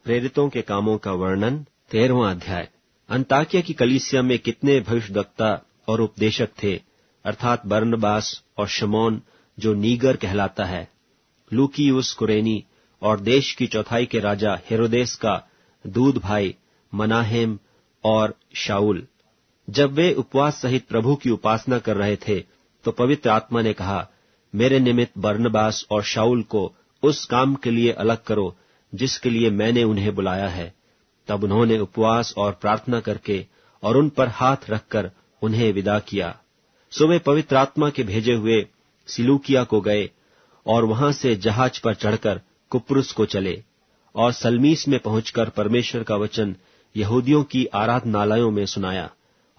प्रेरितों के कामों का वर्णन 13वां अध्याय। अंताकिया की कलीसिया में कितने भविष्यद्वक्ता और उपदेशक थे, अर्थात बरनबास और शमौन जो नीगर कहलाता है, लूकियुस कुरेनी और देश की चौथाई के राजा हेरोदेस का दूध भाई मनाहेम और शाऊल। जब वे उपवास सहित प्रभु की उपासना कर रहे थे तो पवित्र आत्मा ने कहा, मेरे निमित्त बरनबास और शाऊल को उस काम के लिए अलग करो जिसके लिए मैंने उन्हें बुलाया है। तब उन्होंने उपवास और प्रार्थना करके और उन पर हाथ रखकर उन्हें विदा किया। सो वे पवित्र आत्मा के भेजे हुए सिलूकिया को गए और वहां से जहाज पर चढ़कर कुप्रुस को चले और सलमीस में पहुंचकर परमेश्वर का वचन यहूदियों की आराधनालयों में सुनाया।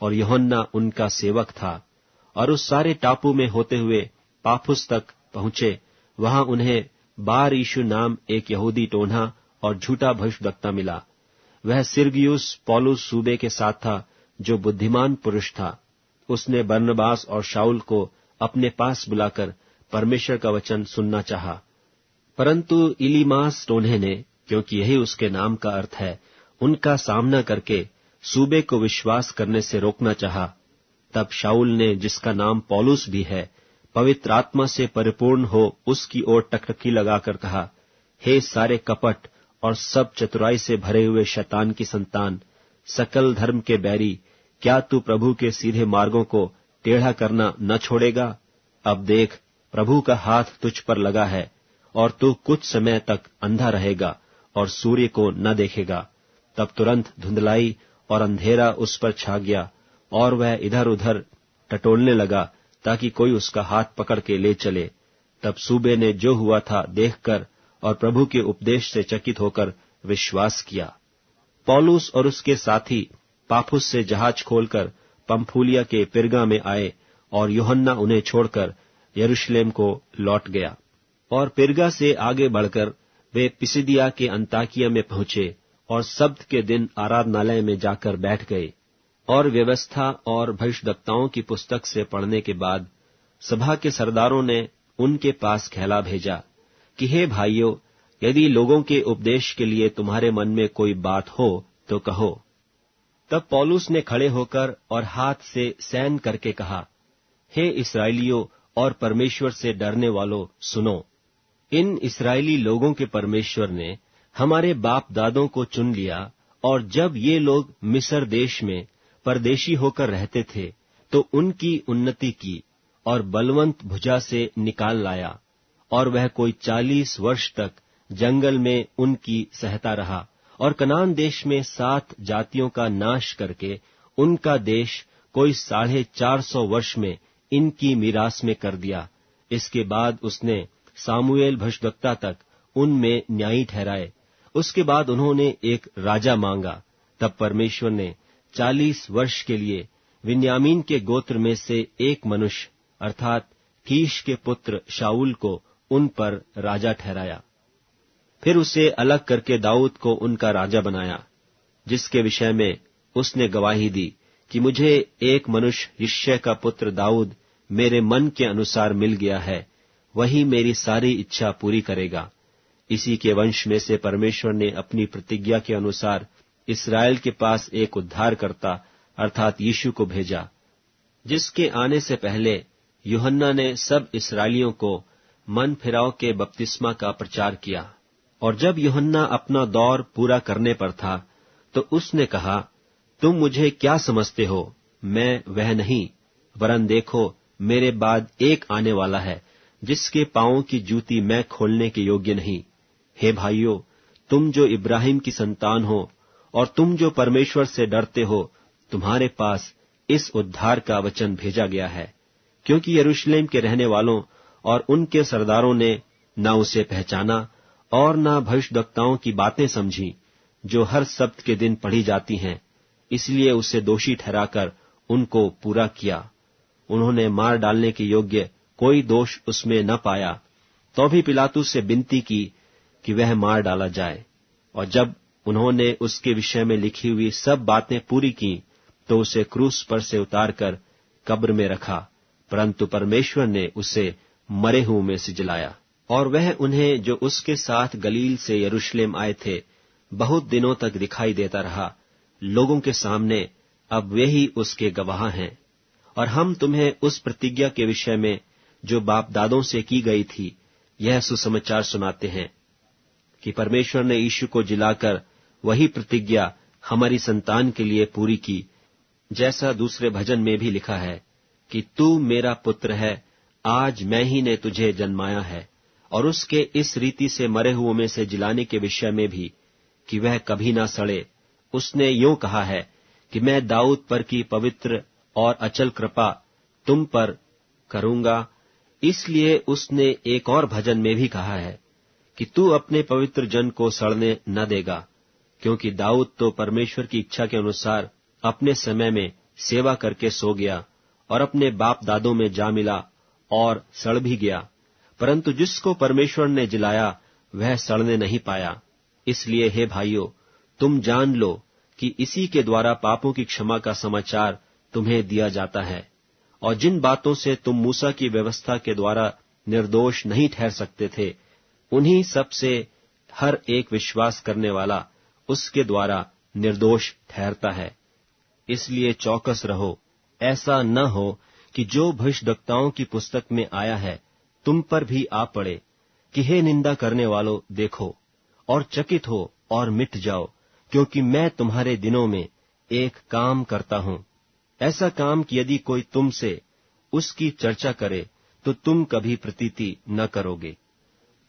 और यूहन्ना उनका सेवक था। और उस सारे टापू में होते हुए पाफुस तक पहुंचे। वहां उन्हें बार यीशु नाम एक यहूदी टोन्हा और झूठा भविष्यद्वक्ता मिला। वह सिरगियुस पौलुस सूबे के साथ था, जो बुद्धिमान पुरुष था। उसने बरनबास और शाऊल को अपने पास बुलाकर परमेश्वर का वचन सुनना चाहा, परंतु इलीमास टोन्हे ने, क्योंकि यही उसके नाम का अर्थ है, उनका सामना करके सूबे को विश्वास करने से रोकना चाहा। तब शाऊल ने, जिसका नाम पौलुस भी है, पवित्र आत्मा से परिपूर्ण हो उसकी ओर टकटकी लगाकर कहा, हे सारे कपट और सब चतुराई से भरे हुए शैतान की संतान, सकल धर्म के बैरी, क्या तू प्रभु के सीधे मार्गों को टेढ़ा करना न छोड़ेगा? अब देख, प्रभु का हाथ तुझ पर लगा है और तू कुछ समय तक अंधा रहेगा और सूर्य को न देखेगा। तब तुरंत धुंधलाई और अंधेरा उस पर छा गया और वह इधर उधर टटोलने लगा ताकि कोई उसका हाथ पकड़ के ले चले। तब सूबे ने जो हुआ था देखकर और प्रभु के उपदेश से चकित होकर विश्वास किया। पौलुस और उसके साथी पाफुस से जहाज खोलकर पंफूलिया के पिरगा में आए और यूहन्ना उन्हें छोड़कर यरूशलेम को लौट गया। और पिरगा से आगे बढ़कर वे पिसिदिया के अंताकिया में पहुंचे और सब्त के दिन आराधनालय में जाकर बैठ गए। और व्यवस्था और भविष्यद्वक्ताओं की पुस्तक से पढ़ने के बाद सभा के सरदारों ने उनके पास कहला भेजा कि हे भाइयों, यदि लोगों के उपदेश के लिए तुम्हारे मन में कोई बात हो तो कहो। तब पौलुस ने खड़े होकर और हाथ से सैन करके कहा, हे इस्राएलियों और परमेश्वर से डरने वालों, सुनो। इन इस्राएली लोगों के परमेश्वर ने हमारे बाप दादों को चुन लिया, और जब ये लोग मिस्र देश में परदेशी होकर रहते थे तो उनकी उन्नति की और बलवंत भुजा से निकाल लाया। और वह कोई 40 वर्ष तक जंगल में उनकी सहता रहा और कनान देश में 7 जातियों का नाश करके उनका देश कोई 450 वर्ष में इनकी मीरास में कर दिया। इसके बाद उसने सामुएल भविष्यद्वक्ता तक उनमें न्यायी ठहराए। उसके बाद उन्होंने एक राजा मांगा। तब परमेश्वर ने 40 वर्ष के लिए विन्यामीन के गोत्र में से एक मनुष्य अर्थात कीश के पुत्र शाऊल को उन पर राजा ठहराया। फिर उसे अलग करके दाऊद को उनका राजा बनाया, जिसके विषय में उसने गवाही दी कि मुझे एक मनुष्य यिशै का पुत्र दाऊद मेरे मन के अनुसार मिल गया है, वही मेरी सारी इच्छा पूरी करेगा। इसी के वंश में से परमेश्वर ने अपनी प्रतिज्ञा के अनुसार इस्राएल के पास एक उद्धारकर्ता अर्थात यीशु को भेजा, जिसके आने से पहले यूहन्ना ने सब इस्राएलियों को मन फिराव के बपतिस्मा का प्रचार किया। और जब यूहन्ना अपना दौर पूरा करने पर था तो उसने कहा, तुम मुझे क्या समझते हो? मैं वह नहीं, वरन देखो, मेरे बाद एक आने वाला है जिसके पांवों की जूती मैं खोलने के योग्य नहीं। हे भाइयों, तुम जो इब्राहिम की संतान हो और तुम जो परमेश्वर से डरते हो, तुम्हारे पास इस उद्धार का वचन भेजा गया है, क्योंकि यरूशलेम के रहने वालों और उनके सरदारों ने न उसे पहचाना और न भविष्यद्वक्ताओं की बातें समझी, जो हर सब्त के दिन पढ़ी जाती हैं। इसलिए उसे दोषी ठहराकर उनको पूरा किया। उन्होंने मार डालने के योग्य कोई दोष उसमें न पाया, तो भी पिलातुस से विनती की कि वह मार डाला जाए। और जब उन्होंने उसके विषय में लिखी हुई सब बातें पूरी की तो उसे क्रूस पर से उतारकर कब्र में रखा, परंतु परमेश्वर ने उसे मरे हुओं में से जिलाया। और वह उन्हें जो उसके साथ गलील से यरूशलेम आए थे बहुत दिनों तक दिखाई देता रहा। लोगों के सामने अब वे ही उसके गवाह हैं। और हम तुम्हें उस प्रतिज्ञा के विषय में जो बाप दादों से की गई थी, यह सुसमाचार सुनाते हैं कि परमेश्वर ने यीशु को जिलाकर वही प्रतिज्ञा हमारी संतान के लिए पूरी की, जैसा दूसरे भजन में भी लिखा है कि तू मेरा पुत्र है, आज मैं ही ने तुझे जन्माया है। और उसके इस रीति से मरे हुओं में से जिलाने के विषय में भी कि वह कभी ना सड़े, उसने यूं कहा है कि मैं दाऊद पर की पवित्र और अचल कृपा तुम पर करूंगा। इसलिए उसने एक और भजन में भी कहा है कि तू अपने पवित्र जन को सड़ने न देगा, क्योंकि दाऊद तो परमेश्वर की इच्छा के अनुसार अपने समय में सेवा करके सो गया और अपने बाप दादों में जा मिला और सड़ भी गया, परंतु जिसको परमेश्वर ने जिलाया वह सड़ने नहीं पाया। इसलिए हे भाइयों, तुम जान लो कि इसी के द्वारा पापों की क्षमा का समाचार तुम्हें दिया जाता है। और जिन बातों से तुम मूसा की व्यवस्था के द्वारा निर्दोष नहीं ठहर सकते थे, उन्हीं सब से हर एक विश्वास करने वाला उसके द्वारा निर्दोष ठहरता है। इसलिए चौकस रहो, ऐसा न हो कि जो भविष्यद्वक्ताओं की पुस्तक में आया है तुम पर भी आ पड़े कि हे निंदा करने वालों, देखो और चकित हो और मिट जाओ, क्योंकि मैं तुम्हारे दिनों में एक काम करता हूं, ऐसा काम कि यदि कोई तुमसे उसकी चर्चा करे तो तुम कभी प्रतीति न करोगे।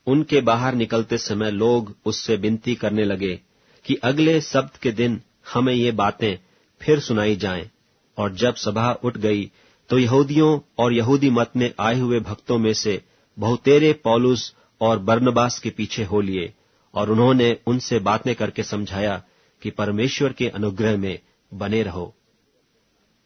उनके बाहर निकलते समय लोग उससे विनती करने लगे कि अगले सब्त के दिन हमें ये बातें फिर सुनाई जाएं। और जब सभा उठ गई तो यहूदियों और यहूदी मत में आए हुए भक्तों में से बहुतेरे पौलुस और बरनबास के पीछे हो लिए, और उन्होंने उनसे बातें करके समझाया कि परमेश्वर के अनुग्रह में बने रहो।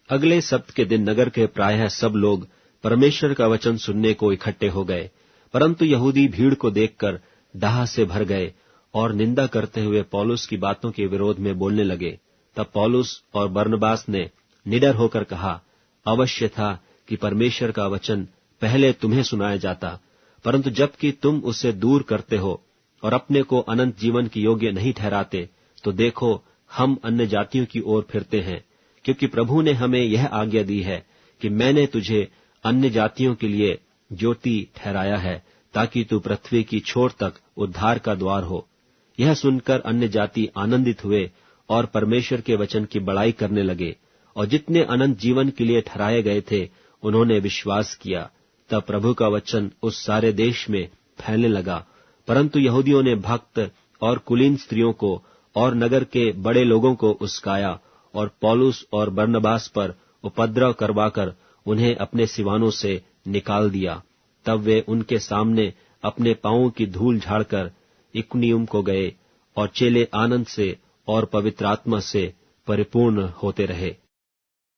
अगले सब्त के दिन नगर के प्रायः सब लोग परमेश्वर का वचन सुनने को इकट्ठे हो गए, परंतु यहूदी भीड़ को देखकर डाह से भर गए और निंदा करते हुए पौलुस की बातों के विरोध में बोलने लगे। तब पौलुस और बरनबास ने निडर होकर कहा, अवश्य था कि परमेश्वर का वचन पहले तुम्हें सुनाया जाता, परंतु जबकि तुम उसे दूर करते हो और अपने को अनंत जीवन की योग्य नहीं ठहराते, तो देखो हम अन्य जातियों की ओर फिरते हैं, क्योंकि प्रभु ने हमें यह आज्ञा दी है कि मैंने तुझे अन्य जातियों के लिए ज्योति ठहराया है, ताकि तू पृथ्वी की छोर तक उद्धार का द्वार हो। यह सुनकर अन्य जाति आनंदित हुए और परमेश्वर के वचन की बड़ाई करने लगे, और जितने अनंत जीवन के लिए ठहराए गए थे उन्होंने विश्वास किया। तब प्रभु का वचन उस सारे देश में फैलने लगा, परंतु यहूदियों ने भक्त और कुलीन स्त्रियों को और नगर के बड़े लोगों को उस्काया और पौलुस और बरनबास पर उपद्रव करवाकर उन्हें अपने सिवानों से निकाल दिया। तब वे उनके सामने अपने पांवों की धूल झाड़कर इकुनियुम को गए, और चेले आनंद से और पवित्र आत्मा से परिपूर्ण होते रहे।